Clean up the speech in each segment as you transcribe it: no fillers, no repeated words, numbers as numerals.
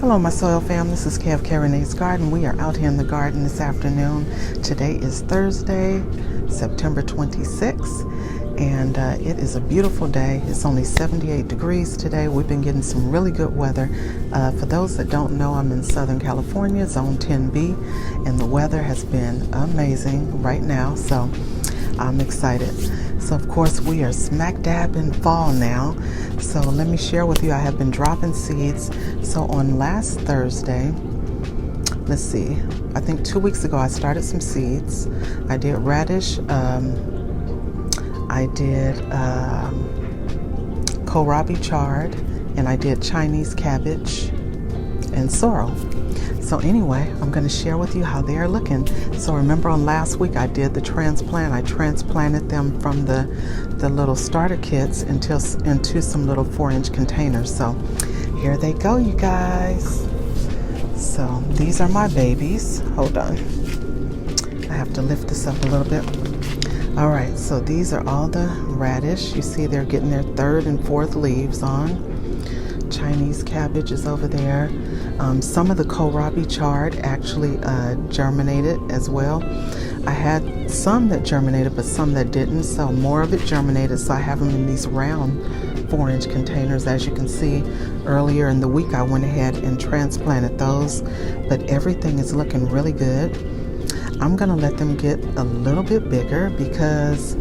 Hello my soil fam, this is Kay of Kayreneesgarden. We are out here in the garden this afternoon. Today is Thursday, September 26th, and it is a beautiful day. It's only 78 degrees today. We've been getting some really good weather. For those that don't know, I'm in Southern California, Zone 10B, and the weather has been amazing right now, so I'm excited. So of course we are smack dab in fall now. So let me share with you, I have been dropping seeds. So on last Thursday, let's see, I think 2 weeks ago I started some seeds. I did radish, I did kohlrabi chard, and I did Chinese cabbage and sorrel. So anyway, I'm going to share with you how they are looking. So remember on last week I did the transplant. I transplanted them from the little starter kits into some little 4-inch containers. So here they go, you guys. So these are my babies. Hold on. I have to lift this up a little bit. All right, so these are all the radish. You see they're getting their 3rd and 4th leaves on. Chinese cabbage is over there. Some of the kohlrabi chard actually germinated as well. I had some that germinated, but some that didn't, so more of it germinated. So I have them in these round 4-inch containers. As you can see, earlier in the week I went ahead and transplanted those, but everything is looking really good. I'm gonna let them get a little bit bigger because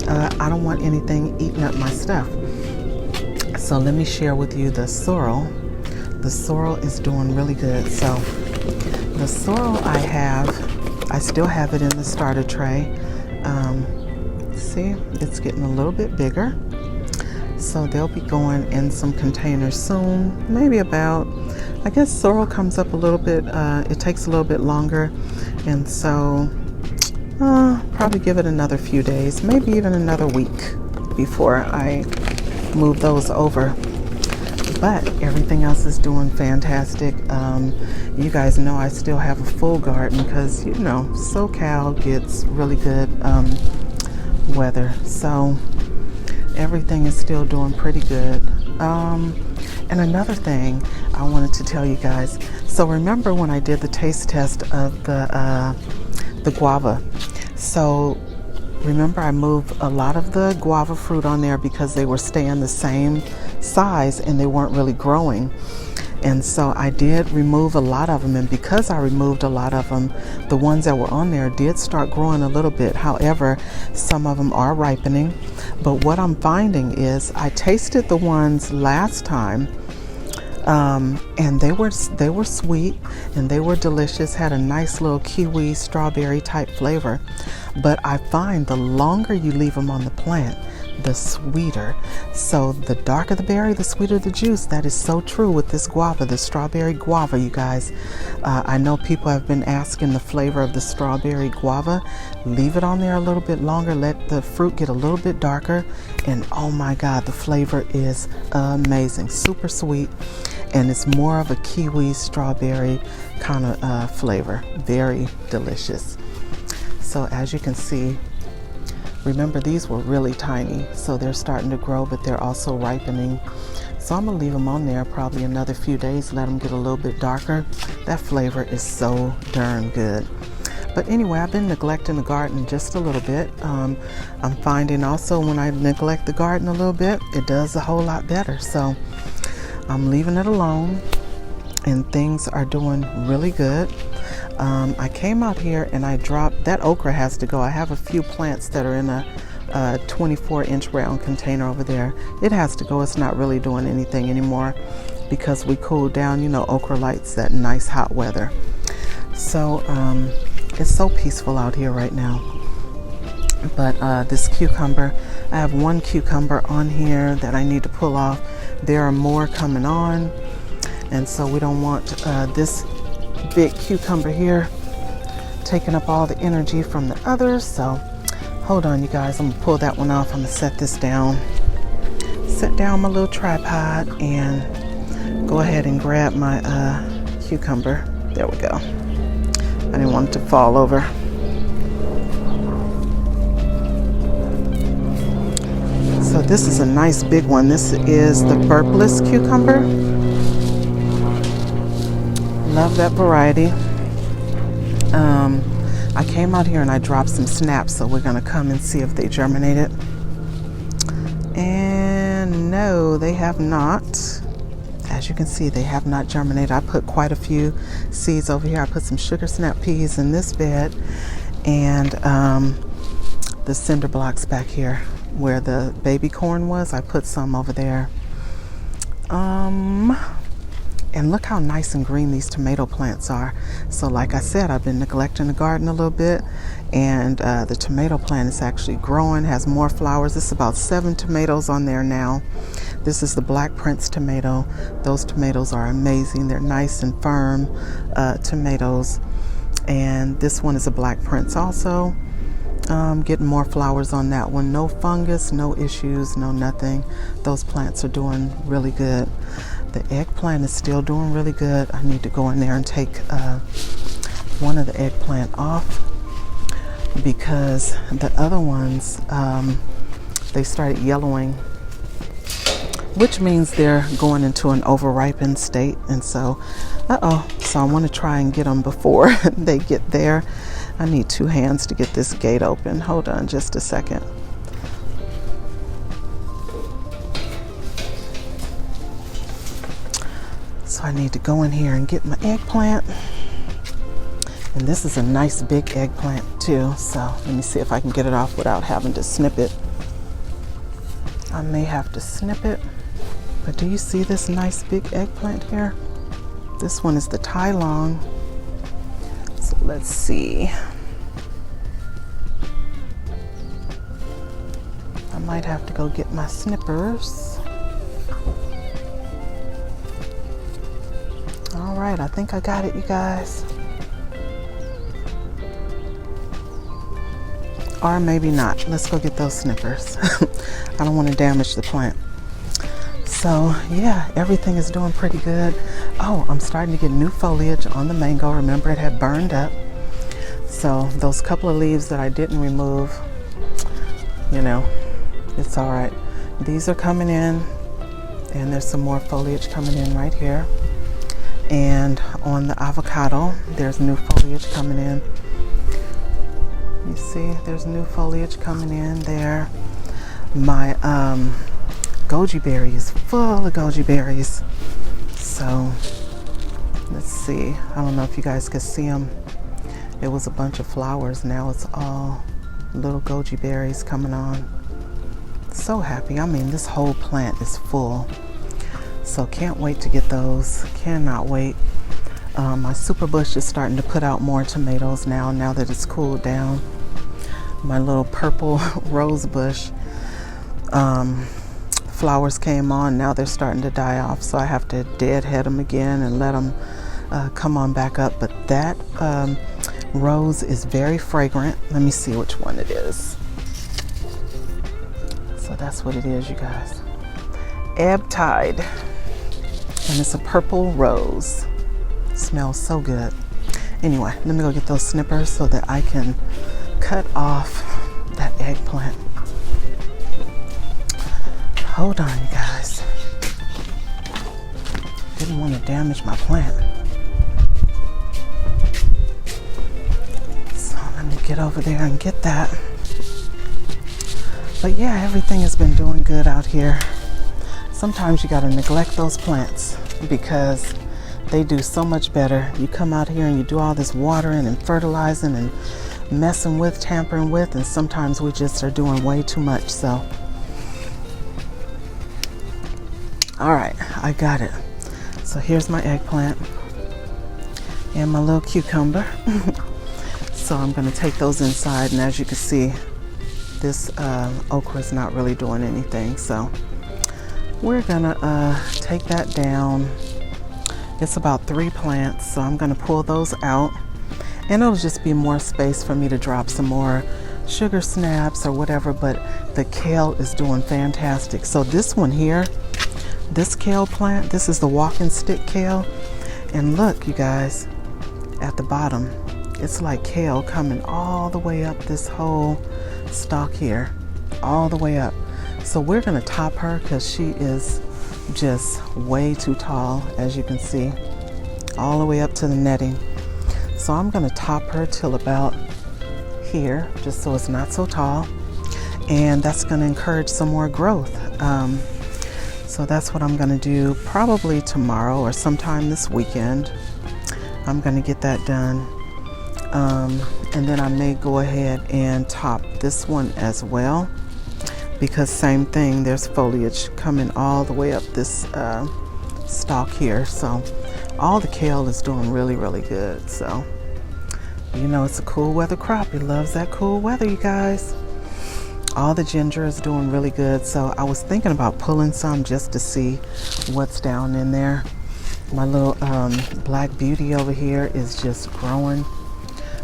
I don't want anything eating up my stuff. So let me share with you the sorrel. The sorrel is doing really good. So the sorrel I still have it in the starter tray. See, it's getting a little bit bigger. So they'll be going in some containers soon. Maybe about, I guess sorrel comes up a little bit, it takes a little bit longer. And so probably give it another few days, maybe even another week before I move those over. But everything else is doing fantastic. You guys know I still have a full garden because, you know, SoCal gets really good weather. So everything is still doing pretty good. And another thing I wanted to tell you guys. So remember when I did the taste test of the guava? So remember I moved a lot of the guava fruit on there because they were staying the same size and they weren't really growing. And so I did remove a lot of them, and because I removed a lot of them, the ones that were on there did start growing a little bit. However, some of them are ripening. But what I'm finding is I tasted the ones last time, and they were sweet and they were delicious, had a nice little kiwi strawberry type flavor. But I find the longer you leave them on the plant, the sweeter. So the darker the berry, the sweeter the juice. That is so true with this guava, the strawberry guava, you guys. I know people have been asking the flavor of the strawberry guava. Leave it on there a little bit longer, let the fruit get a little bit darker, and oh my God, the flavor is amazing. Super sweet, and it's more of a kiwi strawberry kind of flavor. Very delicious. So as you can see, remember these were really tiny, so they're starting to grow, but they're also ripening. So I'm gonna leave them on there probably another few days, let them get a little bit darker. That flavor is so darn good. But anyway, I've been neglecting the garden just a little bit. I'm finding also when I neglect the garden a little bit, it does a whole lot better. So I'm leaving it alone, and things are doing really good. I came out here and I dropped, that okra has to go. I have a few plants that are in a 24-inch round container over there. It has to go. It's not really doing anything anymore because we cooled down. You know, okra likes that nice hot weather. So it's so peaceful out here right now. But this cucumber, I have one cucumber on here that I need to pull off. There are more coming on, and so we don't want this big cucumber here taking up all the energy from the others. So hold on, you guys, I'm gonna pull that one off. I'm gonna set this down, set down my little tripod, and go ahead and grab my cucumber. There we go. I didn't want it to fall over. So this is a nice big one. This is the purpless cucumber. love that variety. I came out here and I dropped some snaps, so we're gonna come and see if they germinated. And no, they have not. As you can see, they have not germinated. I put quite a few seeds over here. I put some sugar snap peas in this bed, and the cinder blocks back here where the baby corn was, I put some over there. And look how nice and green these tomato plants are. So like I said, I've been neglecting the garden a little bit, and the tomato plant is actually growing, has more flowers. This is about 7 tomatoes on there now. This is the Black Prince tomato. Those tomatoes are amazing. They're nice and firm tomatoes. And this one is a Black Prince also. Getting more flowers on that one. No fungus, no issues, no nothing. Those plants are doing really good. The eggplant is still doing really good. I need to go in there and take one of the eggplant off, because the other ones, they started yellowing, which means they're going into an overripened state. And so, so I want to try and get them before they get there. I need 2 hands to get this gate open. Hold on just a second. So I need to go in here and get my eggplant. And this is a nice big eggplant too. So let me see if I can get it off without having to snip it. I may have to snip it. But do you see this nice big eggplant here? This one is the Tai Long. So let's see. I might have to go get my snippers. All right, I think I got it, you guys. Or maybe not. Let's go get those snippers. I don't want to damage the plant. So yeah, everything is doing pretty good. Oh, I'm starting to get new foliage on the mango. Remember, it had burned up. So those couple of leaves that I didn't remove, you know, it's all right. These are coming in, and there's some more foliage coming in right here. And on the avocado, there's new foliage coming in. You see, there's new foliage coming in there. My goji berry is full of goji berries. So let's see. I don't know if you guys can see them. It was a bunch of flowers. Now it's all little goji berries coming on. So happy. I mean, this whole plant is full. So can't wait to get those. Cannot wait. My super bush is starting to put out more tomatoes now that it's cooled down. My little purple rose bush, flowers came on. Now they're starting to die off, so I have to deadhead them again and let them come on back up. But that rose is very fragrant. Let me see which one it is. So that's what it is, you guys. Ebb Tide. And it's a purple rose. Smells so good. Anyway, let me go get those snippers so that I can cut off that eggplant. Hold on, you guys. Didn't want to damage my plant. So let me get over there and get that. But yeah, everything has been doing good out here. Sometimes you got to neglect those plants because they do so much better. You come out here and you do all this watering and fertilizing and messing with, tampering with, and sometimes we just are doing way too much. So, all right, I got it. So here's my eggplant and my little cucumber. So I'm going to take those inside, and as you can see, this okra is not really doing anything. So we're gonna take that down. It's about 3 plants, so I'm gonna pull those out, and it'll just be more space for me to drop some more sugar snaps or whatever. But the kale is doing fantastic. So this one here, this kale plant, this is the walking stick kale, and look, you guys, at the bottom, it's like kale coming all the way up this whole stalk here, all the way up. So we're gonna top her because she is just way too tall, as you can see. all the way up to the netting. So I'm going to top her till about here, just so it's not so tall, and that's going to encourage some more growth. So that's what I'm going to do probably tomorrow or sometime this weekend. I'm going to get that done, and then I may go ahead and top this one as well, because same thing, there's foliage coming all the way up this stalk here. So all the kale is doing really, really good. So you know, it's a cool weather crop. It loves that cool weather, you guys. All the ginger is doing really good. So I was thinking about pulling some just to see what's down in there. My little black beauty over here is just growing.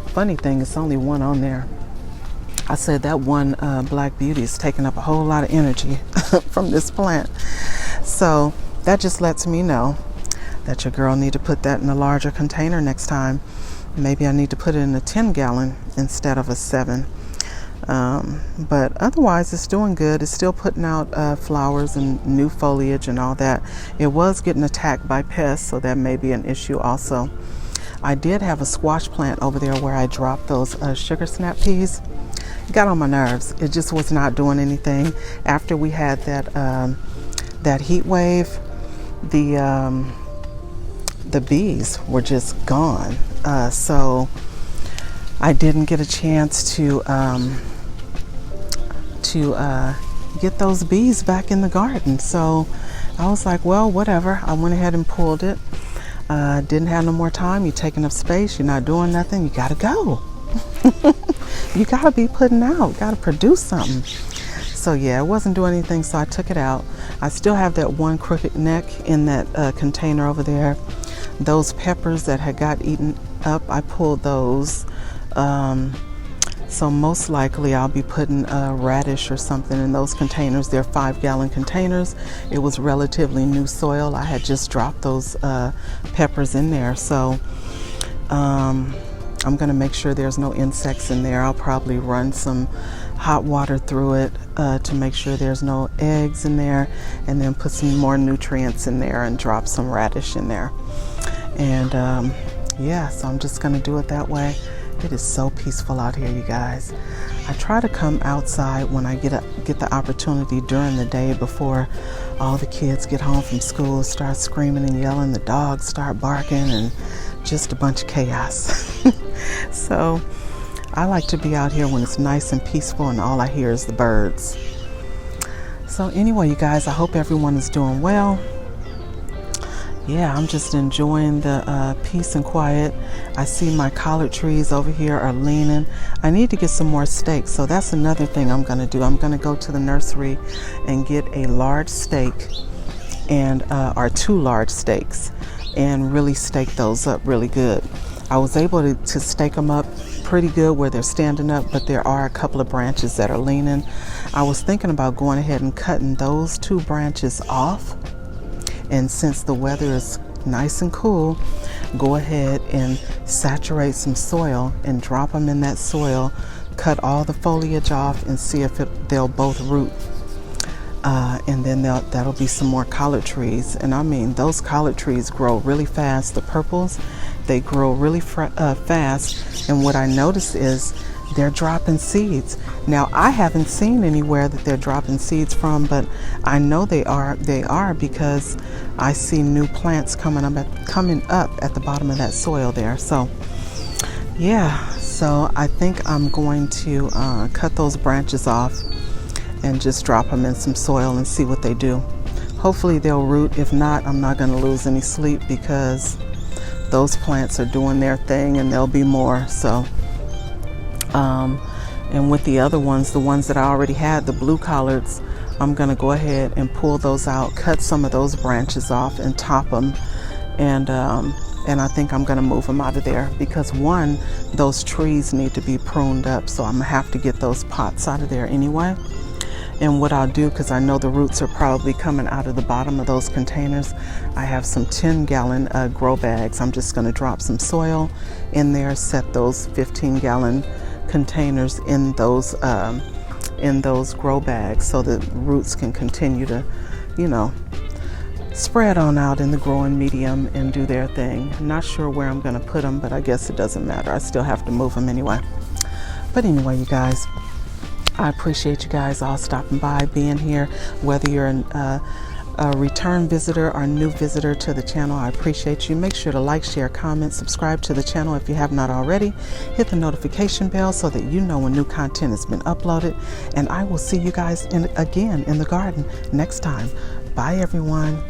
Funny thing, it's only one on there. I said that one black beauty is taking up a whole lot of energy from this plant. So that just lets me know that your girl need to put that in a larger container next time. Maybe I need to put it in a 10-gallon instead of a 7. But otherwise it's doing good. It's still putting out flowers and new foliage and all that. It was getting attacked by pests, so that may be an issue also. I did have a squash plant over there where I dropped those sugar snap peas. It got on my nerves. It just was not doing anything. After we had that heat wave, the bees were just gone. So I didn't get a chance to get those bees back in the garden. So I was like, well, whatever. I went ahead and pulled it. Didn't have no more time. You're taking up space. You're not doing nothing. You gotta go. You gotta be putting out. Gotta produce something. So yeah, it wasn't doing anything, so I took it out. I still have that one crooked neck in that container over there. Those peppers that had got eaten up, I pulled those. So most likely I'll be putting a radish or something in those containers. They're 5-gallon containers. It was relatively new soil. I had just dropped those peppers in there. So I'm gonna make sure there's no insects in there. I'll probably run some hot water through it to make sure there's no eggs in there, and then put some more nutrients in there and drop some radish in there. And yeah, so I'm just gonna do it that way. It is so peaceful out here, you guys. I try to come outside when I get the opportunity during the day before all the kids get home from school, start screaming and yelling, the dogs start barking, and just a bunch of chaos. So I like to be out here when it's nice and peaceful and all I hear is the birds. So anyway, you guys, I hope everyone is doing well. Yeah, I'm just enjoying the peace and quiet. I see my collard trees over here are leaning. I need to get some more stakes, so that's another thing I'm going to do. I'm going to go to the nursery and get a large stake and or 2 large stakes and really stake those up really good. I was able to stake them up pretty good where they're standing up, but there are a couple of branches that are leaning. I was thinking about going ahead and cutting those 2 branches off. And since the weather is nice and cool, go ahead and saturate some soil and drop them in that soil, cut all the foliage off and see if they'll both root. And then that'll be some more collard trees. And I mean, those collard trees grow really fast. The purples, they grow really fast. And what I noticed is they're dropping seeds. Now, I haven't seen anywhere that they're dropping seeds from, but I know they are because I see new plants coming up at the bottom of that soil there. So yeah, so I think I'm going to cut those branches off and just drop them in some soil and see what they do. Hopefully they'll root. If not, I'm not going to lose any sleep because those plants are doing their thing and there'll be more. So and with the other ones, the ones that I already had, the blue collards, I'm going to go ahead and pull those out, cut some of those branches off and top them. And I think I'm going to move them out of there because one, those trees need to be pruned up. So I'm going to have to get those pots out of there anyway. And what I'll do, because I know the roots are probably coming out of the bottom of those containers, I have some 10-gallon grow bags. I'm just going to drop some soil in there, set those 15-gallon containers in those grow bags so the roots can continue to, spread on out in the growing medium and do their thing. I'm not sure where I'm going to put them, but I guess it doesn't matter. I still have to move them anyway. But anyway, you guys, I appreciate you guys all stopping by, being here, whether you're a return visitor or new visitor to the channel. I appreciate you. Make sure to like, share, comment, subscribe to the channel if you have not already. Hit the notification bell so that you know when new content has been uploaded. And I will see you guys again in the garden next time. Bye, everyone.